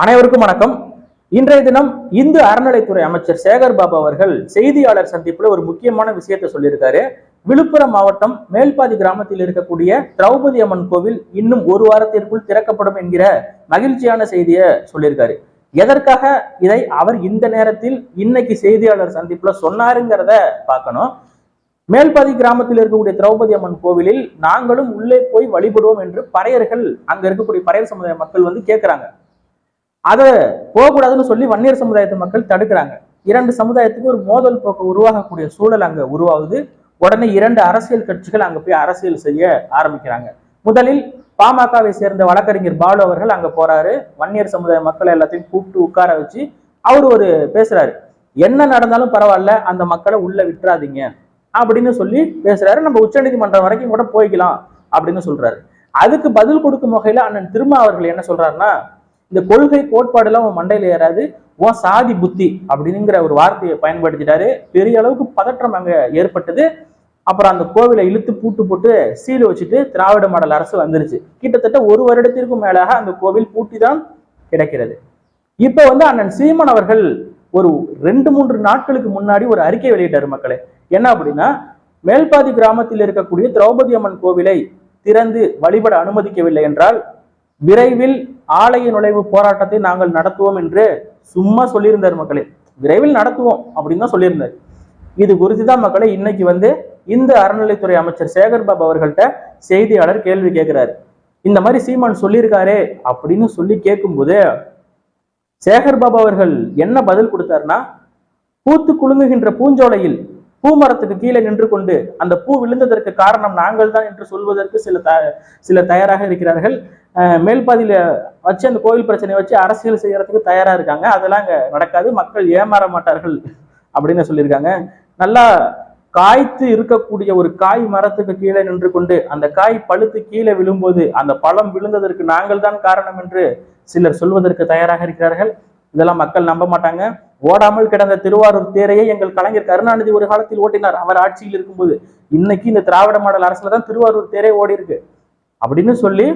அனைவருக்கும் வணக்கம். இன்றைய தினம் இந்து அறநிலைத்துறை அமைச்சர் சேகர் பாபு அவர்கள் செய்தியாளர் சந்திப்புல ஒரு முக்கியமான விஷயத்தை சொல்லியிருக்காரு. விழுப்புரம் மாவட்டம் மேல்பாதி கிராமத்தில் இருக்கக்கூடிய திரௌபதி அம்மன் கோவில் இன்னும் ஒரு வாரத்திற்குள் திறக்கப்படும் என்கிற மகிழ்ச்சியான செய்தியை சொல்லியிருக்காரு. எதற்காக இதை அவர் இந்த நேரத்தில் இன்னைக்கு செய்தியாளர் சந்திப்புல சொன்னாருங்கிறத பார்க்கணும். மேல்பாதி கிராமத்தில் இருக்கக்கூடிய திரௌபதி அம்மன் கோவிலில் நாங்களும் உள்ளே போய் வழிபடுவோம் என்று பறையர்கள், அங்க இருக்கக்கூடிய பறையர் சமுதாய மக்கள் கேட்கிறாங்க. அதை போகக்கூடாதுன்னு சொல்லி வன்னியர் சமுதாயத்து மக்கள் தடுக்கிறாங்க. இரண்டு சமுதாயத்துக்கு ஒரு மோதல் போக்கு உருவாகக்கூடிய சூழல் அங்க உருவாகுது. உடனே இரண்டு அரசியல் கட்சிகள் அங்க போய் அரசியல் செய்ய ஆரம்பிக்கிறாங்க. முதலில் பாமகவை சேர்ந்த வழக்கறிஞர் பாலு அவர்கள் அங்க போறாரு. வன்னியர் சமுதாய மக்களை எல்லாத்தையும் கூப்பிட்டு உட்கார வச்சு அவர் பேசுறாரு. என்ன நடந்தாலும் பரவாயில்ல, அந்த மக்களை உள்ள விட்டுறாதீங்க அப்படின்னு சொல்லி பேசுறாரு. நம்ம உச்ச நீதிமன்றம் வரைக்கும் கூட போய்க்கலாம் அப்படின்னு சொல்றாரு. அதுக்கு பதில் கொடுக்கும் வகையில அண்ணன் திருமா அவர்கள் என்ன சொல்றாருன்னா, இந்த கொள்கை கோட்பாடுலாம் உன் மண்டையில ஏறாது, உன் சாதி புத்தி அப்படிங்கிற ஒரு வார்த்தையை பயன்படுத்திட்டாரு. பெரிய அளவுக்கு பதற்றம் அங்க ஏற்பட்டது. அப்புறம் அந்த கோவிலை இழுத்து பூட்டு போட்டு சீல் வச்சுட்டு திராவிட மாடல் அரசு வந்துருச்சு. கிட்டத்தட்ட ஒரு வருடத்திற்கும் மேலாக அந்த கோவில் பூட்டி தான் கிடக்கிறது. இப்ப அண்ணன் சீமான் அவர்கள் ஒரு 2-3 நாட்களுக்கு முன்னாடி ஒரு அறிக்கை வெளியிட்டாரு மக்களே. என்ன அப்படின்னா, மேல்பாதி கிராமத்தில் இருக்கக்கூடிய திரௌபதி அம்மன் கோவிலை திறந்து வழிபட அனுமதிக்கவில்லை என்றால் விரைவில் ஆலய நுழைவு போராட்டத்தை நாங்கள் நடத்துவோம் என்று சும்மா சொல்லியிருந்தார் மக்களே. விரைவில் நடத்துவோம் அப்படின்னு தான் சொல்லியிருந்தார். இது குறித்து தான் மக்களே இன்னைக்கு இந்த அறநிலைத்துறை அமைச்சர் சேகர் பாபு அவர்கள்ட்ட செய்தியாளர் கேள்வி கேட்கிறாரு. இந்த மாதிரி சீமான் சொல்லியிருக்காரே அப்படின்னு சொல்லி கேட்கும்போது சேகர் பாபு அவர்கள் என்ன பதில் கொடுத்தாருன்னா, பூத்து குலுங்குகின்ற பூஞ்சோலையில் பூமரத்துக்கு கீழே நின்று கொண்டு அந்த பூ விழுந்ததற்கு காரணம் நாங்கள் தான் என்று சொல்வதற்கு சிலர் தயாராக இருக்கிறார்கள். மேல்பாதியில வச்சு அந்த கோவில் பிரச்சனையை வச்சு அரசியல் செய்யறதுக்கு தயாரா இருக்காங்க. அதெல்லாம் அங்க நடக்காது, மக்கள் ஏமாற மாட்டார்கள் அப்படின்னு சொல்லியிருக்காங்க. நல்லா காய்த்து இருக்கக்கூடிய ஒரு காய் மரத்துக்கு கீழே நின்று கொண்டு அந்த காய் பழுத்து கீழே விழும்போது அந்த பழம் விழுந்ததற்கு நாங்கள் தான் காரணம் என்று சிலர் சொல்வதற்கு தயாராக இருக்கிறார்கள். இதெல்லாம் மக்கள் நம்ப மாட்டாங்க. ஓடாமல் கிடந்த திருவாரூர் தேரையை எங்கள் கலைஞர் கருணாநிதி ஒரு காலத்தில் ஓட்டினார், அவர் ஆட்சியில் இருக்கும்போது. இன்னைக்கு இந்த திராவிட மாடல் அரசுல தான் திருவாரூர் தேரே ஓடி இருக்கு அப்படின்னு சொல்லி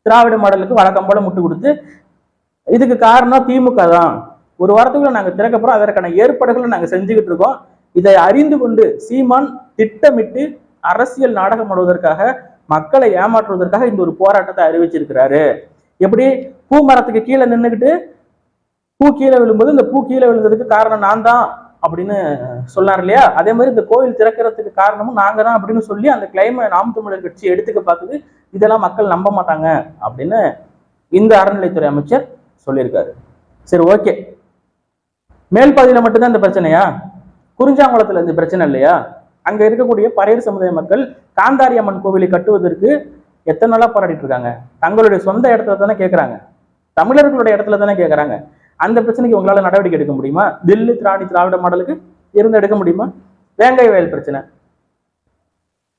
திராவிட மாடலுக்கு வழக்கம் போல முட்டு கொடுத்து, இதுக்கு காரணம் திமுக தான், ஒரு வாரத்துக்குள்ள நாங்க திறக்க போறோம், அதற்கான ஏற்பாடுகளை நாங்க செஞ்சுக்கிட்டு இருக்கோம். இதை அறிந்து கொண்டு சீமான் திட்டமிட்டு அரசியல் நாடகம் ஆடுவதற்காக, மக்களை ஏமாற்றுவதற்காக இந்த ஒரு போராட்டத்தை அறிவிச்சிருக்கிறாரு. எப்படி பூ மரத்துக்கு கீழே நின்றுகிட்டு பூ கீழே விழும்போது இந்த பூ கீழே விழுந்ததுக்கு காரணம் நான் தான் அப்படின்னு சொன்னார் இல்லையா, அதே மாதிரி இந்த கோவில் திறக்கிறதுக்கு காரணமும் நாங்க தான் அப்படின்னு சொல்லி அந்த கிளைமை நாம் தமிழர் கட்சி எடுத்துக்க பார்க்குது. இதெல்லாம் மக்கள் நம்ப மாட்டாங்க அப்படின்னு இந்த அறநிலைத்துறை அமைச்சர் சொல்லியிருக்காரு. சரி, ஓகே, மேல்பாதியில மட்டும்தான் இந்த பிரச்சனையா? குறிஞ்சாங்குளத்துல இந்த பிரச்சனை இல்லையா? அங்க இருக்கக்கூடிய பறையர் சமுதாய மக்கள் காந்தாரி அம்மன் கோவிலை கட்டுவதற்கு எத்தனை நாளா போராடிட்டு இருக்காங்க. தங்களுடைய சொந்த இடத்துல தானே கேட்கறாங்க, தமிழர்களுடைய இடத்துல தானே கேட்கறாங்க. அந்த பிரச்சனைக்கு உங்களால நடவடிக்கை எடுக்க முடியுமா? தில்லி திராவிட மாடலுக்கு இருந்து எடுக்க முடியுமா? வேங்கை வயல் பிரச்சனை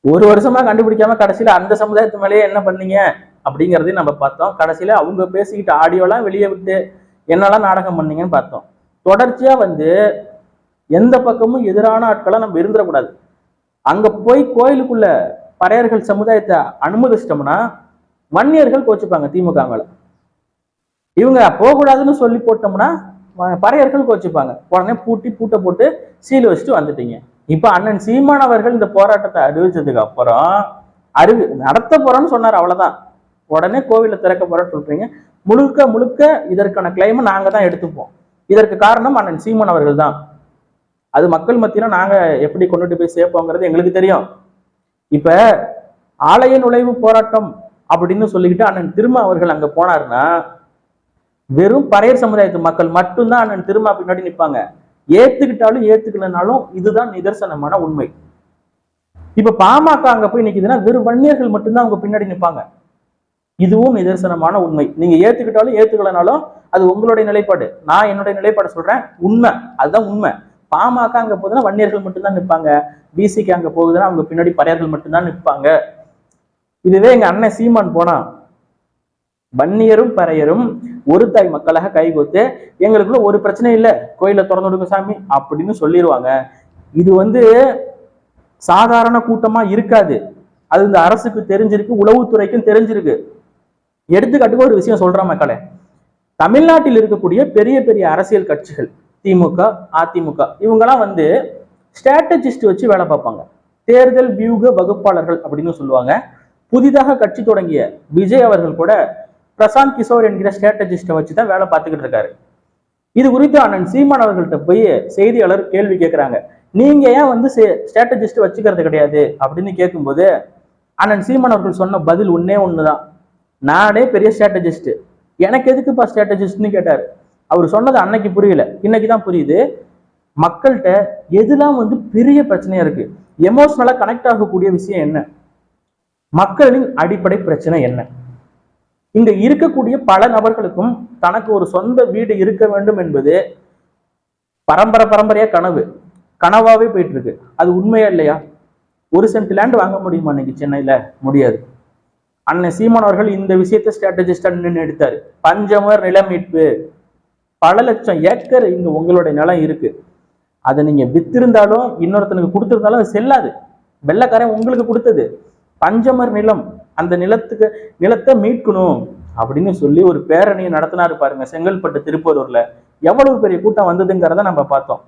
ஒரு வருஷமா கண்டுபிடிக்காம கடைசியில அந்த சமுதாயத்து மேலேயே என்ன பண்ணீங்க அப்படிங்கிறதையும் நம்ம பார்த்தோம். கடைசியில அவங்க பேசிக்கிட்டு ஆடியோலாம் வெளியே விட்டு என்னெல்லாம் நாடகம் பண்ணீங்கன்னு பார்த்தோம். தொடர்ச்சியா எந்த பக்கமும் எதிரான ஆட்களை நம்ம இருந்துடக்கூடாது. அங்க போய் கோயிலுக்குள்ள பறையர்கள் சமுதாயத்தை அனுமதிச்சிட்டோம்னா வன்னியர்கள் கோச்சுப்பாங்க திமுகங்களை. இவங்க போகக்கூடாதுன்னு சொல்லி போட்டோம்னா பறையர்கள் கோச்சுப்பாங்க. உடனே பூட்டை போட்டு சீல் வச்சுட்டு வந்துட்டீங்க. இப்ப அண்ணன் சீமான் அவர்கள் இந்த போராட்டத்தை அறிவிச்சதுக்கு அப்புறம் நடத்த போறோம்னு சொன்னார், அவ்வளவுதான். உடனே கோவில திறக்க போறோம்னு சொல்றீங்க. முழுக்க இதற்கான கிளைமை நாங்க தான் எடுத்துப்போம். இதற்கு காரணம் அண்ணன் சீமான் அவர்கள் தான். அது மக்கள் மத்தியில நாங்க எப்படி கொண்டுட்டு போய் சேர்ப்போங்கிறது எங்களுக்கு தெரியும். இப்ப ஆலய நுழைவு போராட்டம் அப்படின்னு சொல்லிக்கிட்டு அண்ணன் திருமா அவர்கள் அங்க போனாருன்னா வெறும் பறையர் சமுதாயத்து மக்கள் மட்டும்தான் அண்ணன் திருமா பின்னாடி நிற்பாங்க. ஏத்துக்கிட்டாலும் ஏத்துக்கலனாலும் இதுதான் நிதர்சனமான உண்மை. இப்ப பாமக அங்க போய் நிக்குதுன்னா வெறும் வன்னியர்கள் மட்டும்தான் அவங்க பின்னாடி நிற்பாங்க. இதுவும் நிதர்சனமான உண்மை. நீங்க ஏத்துக்கிட்டாலும் ஏத்துக்கலனாலும் அது உங்களுடைய நிலைப்பாடு. நான் என்னுடைய நிலைப்பாடு சொல்றேன், உண்மை, அதுதான் உண்மை. பாமக அங்க போகுதுன்னா வன்னியர்கள் மட்டும்தான் நிற்பாங்க. பிசிக்கு அங்க போகுதுன்னா அவங்க பின்னாடி பறையர்கள் மட்டும்தான் நிற்பாங்க. இதுவே எங்க அண்ணன் சீமான் போனா வன்னியரும் பறையரும் ஒரு தாய் மக்களாக கைகோத்து எங்களுக்குள்ள ஒரு பிரச்சனை இல்லை, கோயிலை திறந்து விடுங்க சாமி அப்படின்னு சொல்லிடுவாங்க. இது சாதாரண கூட்டமா இருக்காது. அது இந்த அரசுக்கு தெரிஞ்சிருக்கு, உளவுத்துறைக்கும் தெரிஞ்சிருக்கு. எடுத்துக்காட்டுக்கு ஒரு விஷயம் சொல்றேன் மக்களே. தமிழ்நாட்டில் இருக்கக்கூடிய பெரிய பெரிய அரசியல் கட்சிகள் திமுக, அதிமுக இவங்கெல்லாம் வந்து ஸ்ட்ராட்டஜிஸ்ட் வச்சு வேலை பார்ப்பாங்க. தேர்தல் வியூக வகுப்பாளர்கள் அப்படின்னு சொல்லுவாங்க. புதிதாக கட்சி தொடங்கிய விஜய் அவர்கள் கூட பிரசாந்த் கிஷோர் என்கிற ஸ்ட்ராட்டஜிஸ்டை வச்சு தான் வேலை பார்த்துக்கிட்டு இருக்காரு. இது குறித்து அண்ணன் சீமான் அவர்கள்ட்ட போய் செய்தியாளர் கேள்வி கேட்கிறாங்க. நீங்க ஏன் வந்து ஸ்ட்ராட்டஜிஸ்ட் வச்சுக்கிறது கிடையாது அப்படின்னு கேட்கும்போது அண்ணன் சீமான் அவர்கள் சொன்ன பதில் ஒன்னே ஒண்ணுதான், நானே பெரிய ஸ்ட்ராட்டஜிஸ்ட், எனக்கு எதுக்குப்பா ஸ்ட்ராட்டஜிஸ்ட்னு கேட்டாரு. அவர் சொன்னது அன்னைக்கு புரியல, இன்னைக்குதான் புரியுது. மக்கள்கிட்ட எதுலாம் வந்து பெரிய பிரச்சனையா இருக்கு, எமோஷனலா கனெக்ட் ஆகக்கூடிய விஷயம் என்ன, மக்களின் அடிப்படை பிரச்சனை என்ன. இங்க இருக்கக்கூடிய பல நபர்களுக்கும் தனக்கு ஒரு சொந்த வீடு இருக்க வேண்டும் என்பது பரம்பரையா கனவாவே போயிட்டு இருக்கு. அது உண்மையா இல்லையா? ஒரு சென்ட் லேண்ட் வாங்க முடியுமா இன்னைக்கு சென்னையில? முடியாது. அண்ணன் சீமான் அவர்கள் இந்த விஷயத்தை ஸ்ட்ராட்டஜிஸ்டா நின்று எடுத்தாரு. பஞ்சமர் நில மீட்பு, பல லட்சம் ஏக்கர் இங்க உங்களுடைய நிலம் இருக்கு, அதை நீங்க வித்திருந்தாலும் இன்னொருத்தனுக்கு கொடுத்திருந்தாலும் அது செல்லாது. வெள்ளக்காரன் உங்களுக்கு கொடுத்தது பஞ்சமர் நிலம், அந்த நிலத்தை மீட்கணும் அப்படின்னு சொல்லி ஒரு பேரணியை நடத்தினாரு பாருங்க செங்கல்பட்டு திருப்பூரூர்ல. எவ்வளவு பெரிய கூட்டம் வந்ததுங்கிறத நம்ம பார்த்தோம்.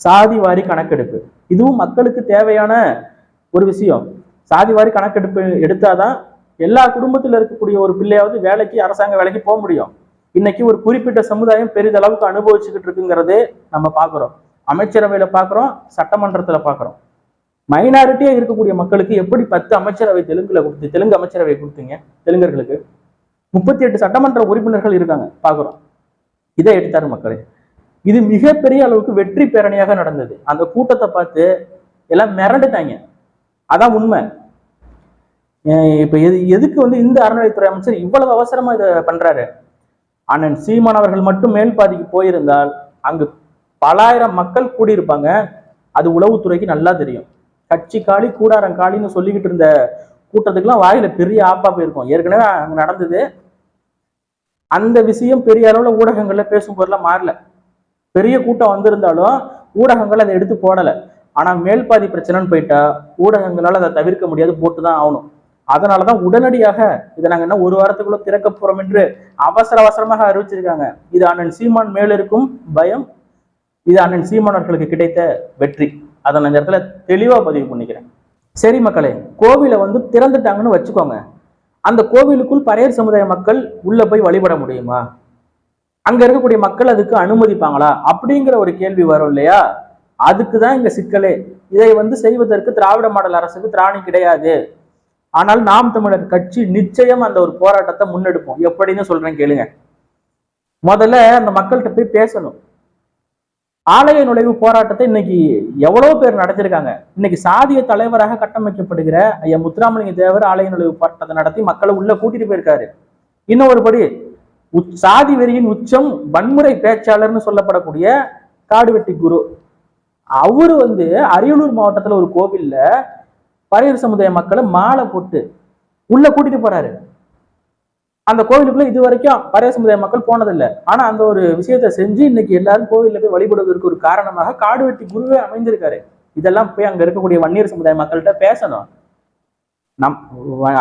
சாதி வாரி கணக்கெடுப்பு, இதுவும் மக்களுக்கு தேவையான ஒரு விஷயம். சாதி வாரி கணக்கெடுப்பு எடுத்தாதான் எல்லா குடும்பத்தில் இருக்கக்கூடிய ஒரு பிள்ளையாவது வேலைக்கு, அரசாங்க வேலைக்கு போக முடியும். இன்னைக்கு ஒரு குறிப்பிட்ட சமுதாயம் பெரிதளவுக்கு அனுபவிச்சுக்கிட்டு இருக்குங்கிறதே நம்ம பார்க்குறோம். அமைச்சரவையில பார்க்குறோம், சட்டமன்றத்துல பார்க்குறோம். மைனாரிட்டியா இருக்கக்கூடிய மக்களுக்கு எப்படி 10 அமைச்சரவை தெலுங்கு அமைச்சரவை கொடுத்தீங்க? தெலுங்கர்களுக்கு 38 சட்டமன்ற உறுப்பினர்கள் இருக்காங்க, பார்க்குறோம். இதை எடுத்தாரு மக்களே. இது மிகப்பெரிய அளவுக்கு வெற்றி பேரணியாக நடந்தது. அந்த கூட்டத்தை பார்த்து எல்லாம் மிரண்டுட்டாங்க. அதான் உண்மை. இப்ப எதுக்கு வந்து இந்த அறநிலையத்துறை அமைச்சர் இவ்வளவு அவசரமா இதை பண்றாரு? அண்ணன் சீமான் அவர்கள் மட்டும் மேல் பாதிக்கு போயிருந்தால் அங்கு பலாயிரம் மக்கள் கூடியிருப்பாங்க. அது உளவுத்துறைக்கு நல்லா தெரியும். கட்சி காலி கூடாரம் காலின்னு சொல்லிக்கிட்டு இருந்த கூட்டத்துக்குலாம் வாயில பெரிய ஆப்பா போயிருக்கும். ஏற்கனவே அங்க நடந்தது. அந்த விஷயம் பெரிய அளவுல ஊடகங்கள்ல பேசும் பொருளாக மாறல. பெரிய கூட்டம் வந்திருந்தாலும் ஊடகங்கள் அதை எடுத்து போடல. ஆனா மேல்பாதி பிரச்சனைன்னு போயிட்டா ஊடகங்களால் அதை தவிர்க்க முடியாது, போட்டுதான் ஆகணும். அதனாலதான் உடனடியாக இதை நாங்க என்ன ஒரு வாரத்துக்குள்ள திறக்க போறோம் என்று அவசரமாக அறிவிச்சிருக்காங்க. இது அண்ணன் சீமான் மேல இருக்கும் பயம், இது அண்ணன் சீமான் அவர்களுக்கு கிடைத்த வெற்றி. அதை நான் இந்த இடத்துல தெளிவா பதிவு பண்ணிக்கிறேன். சரி மக்களே, கோவிலை வந்து திறந்துட்டாங்கன்னு வச்சுக்கோங்க. அந்த கோவிலுக்குள் பறையர் சமுதாய மக்கள் உள்ள போய் வழிபட முடியுமா? அங்க இருக்கக்கூடிய மக்கள் அதுக்கு அனுமதிப்பாங்களா அப்படிங்கிற ஒரு கேள்வி வரும் இல்லையா? அதுக்குதான் இங்க சிக்கலே. இதை வந்து செய்வதற்கு திராவிட மாடல் அரசுக்கு திராணி கிடையாது. ஆனால் நாம் தமிழர் கட்சி நிச்சயம் அந்த ஒரு போராட்டத்தை முன்னெடுப்போம். எப்படின்னு சொல்றேன் கேளுங்க. முதல்ல அந்த மக்கள்கிட்ட போய் பேசணும். ஆலய நுழைவு போராட்டத்தை இன்னைக்கு எவ்வளவு பேர் நடத்திருக்காங்க. இன்னைக்கு சாதிய தலைவராக கட்டமைக்கப்படுகிற ஐயா முத்துராமலிங்க தேவர் ஆலய நுழைவு போராட்டத்தை நடத்தி மக்களை உள்ள கூட்டிட்டு போயிருக்காரு. இன்னொருபடி சாதி வெறியின் உச்சம் வன்முறை பேச்சாளர்னு சொல்லப்படக்கூடிய காடுவெட்டி குரு, அவரு வந்து அரியலூர் மாவட்டத்துல ஒரு கோவில்ல பறையர் சமுதாய மக்களை மாலை போட்டு உள்ள கூட்டிட்டு போறாரு. அந்த கோவிலுக்குள்ள இது வரைக்கும் பறையர் சமுதாய மக்கள் போனதில்லை. ஆனா அந்த ஒரு விஷயத்த செஞ்சு இன்னைக்கு எல்லாரும் கோவில்ல போய் வழிபடுவதற்கு ஒரு காரணமாக காடுவெட்டி குருவே அமைந்திருக்காரு. இதெல்லாம் போய் அங்க இருக்கக்கூடிய வன்னியர் சமுதாய மக்கள்கிட்ட பேசணும்.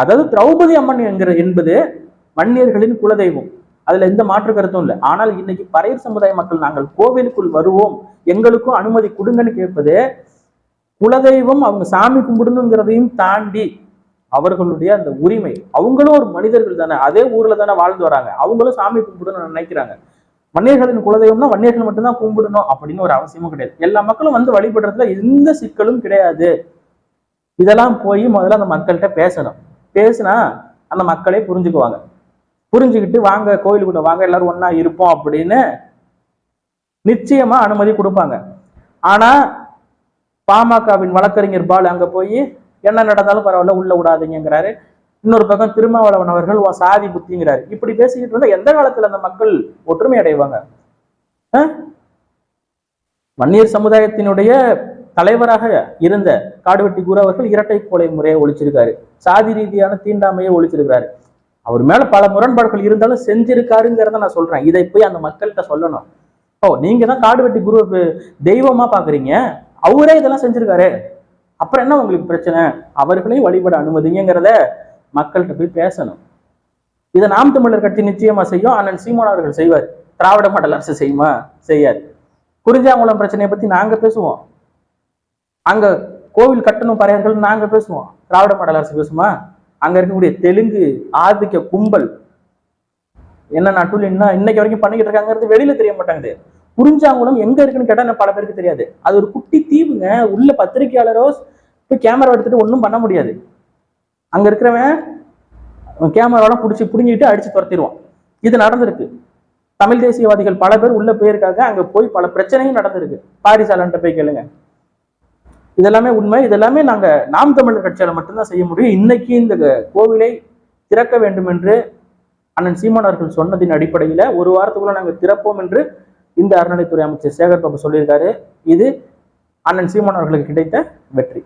அதாவது திரௌபதி அம்மன் என்பது வன்னியர்களின் குலதெய்வம், அதுல எந்த மாற்று கருத்தும் இல்லை. ஆனால் இன்னைக்கு பறையர் சமுதாய மக்கள் நாங்கள் கோவிலுக்குள் வருவோம், எங்களுக்கும் அனுமதி கொடுங்கன்னு கேட்பது குலதெய்வம், அவங்க சாமி கும்பிடணுங்கிறதையும் தாண்டி அவர்களுடைய அந்த உரிமை. அவங்களும் ஒரு மனிதர்கள் தானே, அதே ஊர்ல தானே வாழ்ந்து வராங்க, அவங்களும் சாமி கும்பிடணும்னு நினைக்கிறாங்க. வன்னியர்களின் குலதெய்வம்னா வன்னியர்கள் மட்டும்தான் கும்பிடணும் அப்படின்னு ஒரு அவசியமும் கிடையாது. எல்லா மக்களும் வந்து வழிபடுறதுல எந்த சிக்கலும் கிடையாது. இதெல்லாம் போய் முதல்ல அந்த மக்கள்கிட்ட பேசணும். பேசினா அந்த மக்களே புரிஞ்சுக்குவாங்க. புரிஞ்சுக்கிட்டு வாங்க கோயிலுக்குள்ள வாங்க எல்லாரும் ஒன்னா இருப்போம் அப்படின்னு நிச்சயமா அனுமதி கொடுப்பாங்க. ஆனா பாமகவின் வழக்கறிஞர் பால் அங்க போய் என்ன நடந்தாலும் பரவாயில்ல உள்ள விடாதீங்கிறாரு. இன்னொரு பக்கம் திருமாவளவன் அவர்கள் சாதி புத்திங்கிறாரு. இப்படி பேசிக்கிட்டு இருந்தா எந்த காலத்துல அந்த மக்கள் ஒற்றுமை அடைவாங்க? வன்னியர் சமுதாயத்தினுடைய தலைவராக இருந்த காடுவெட்டி குரு அவர்கள் இரட்டை கொலை முறையை ஒழிச்சிருக்காரு, சாதி ரீதியான தீண்டாமையை ஒழிச்சிருக்காரு. அவர் மேல பல முரண்பாடுகள் இருந்தாலும் செஞ்சிருக்காருங்கிறத நான் சொல்றேன். இதை போய் அந்த மக்கள்கிட்ட சொல்லணும். நீங்க தான் காடுவெட்டி குரு தெய்வமா பாக்குறீங்க, அவரே இதெல்லாம் செஞ்சிருக்காரு, அப்புறம் என்ன உங்களுக்கு பிரச்சனை? அவர்களையும் வழிபட அனுமதிங்கிறத மக்கள்கிட்ட போய் பேசணும். இதை நாம் தமிழர் கட்சி நிச்சயமா செய்யும். அண்ணன் சீமான் அவர்கள் செய்வார். திராவிட மாடல் அரசு செய்யுமா? செய்யாது. குறிஞ்சாங்குளம் பிரச்சனையை பத்தி நாங்க பேசுவோம். அங்க கோவில் கட்டணும் பறையர்கள் நாங்க பேசுவோம். திராவிட மாடல் அரசு பேசுமா? அங்க இருக்கக்கூடிய தெலுங்கு ஆதிக்க கும்பல் என்ன நட்டுல இன்னைக்கு வரைக்கும் பண்ணிக்கிட்டு இருக்காங்கிறது வெளியில தெரிய மாட்டாங்குது. குறிஞ்சாங்குளம் எங்க இருக்குன்னு கேட்டா பல பேருக்கு தெரியாது. அது ஒரு குட்டி தீவுங்க. உள்ள பத்திரிகையாளரோ போய் கேமரா எடுத்துட்டு ஒன்றும் பண்ண முடியாது. அங்க இருக்கிறவன் கேமராவெல்லாம் பிடிச்சி புடுங்கிட்டு அடிச்சு துரத்திடுவான். இது நடந்திருக்கு. தமிழ் தேசியவாதிகள் பல பேர் உள்ள போயிருக்காங்க. அங்க போய் பல பிரச்சனையும் நடந்திருக்கு. பாரிசாலன்ட்ட போய் கேளுங்க. இதெல்லாமே உண்மை. இதெல்லாமே நாங்க நாம் தமிழர் கட்சியால மட்டும்தான் செய்ய முடியும். இன்னைக்கு இந்த கோவிலை திறக்க வேண்டும் என்று அண்ணன் சீமான் அவர்கள் சொன்னதின் அடிப்படையில ஒரு வாரத்துக்குள்ள நாங்க திறப்போம் என்று இந்த அறநிலைத்துறை அமைச்சர் சேகர் பாபு சொல்லியிருக்காரு. இது அண்ணன் சீமான் அவர்களுக்கு கிடைத்த வெற்றி.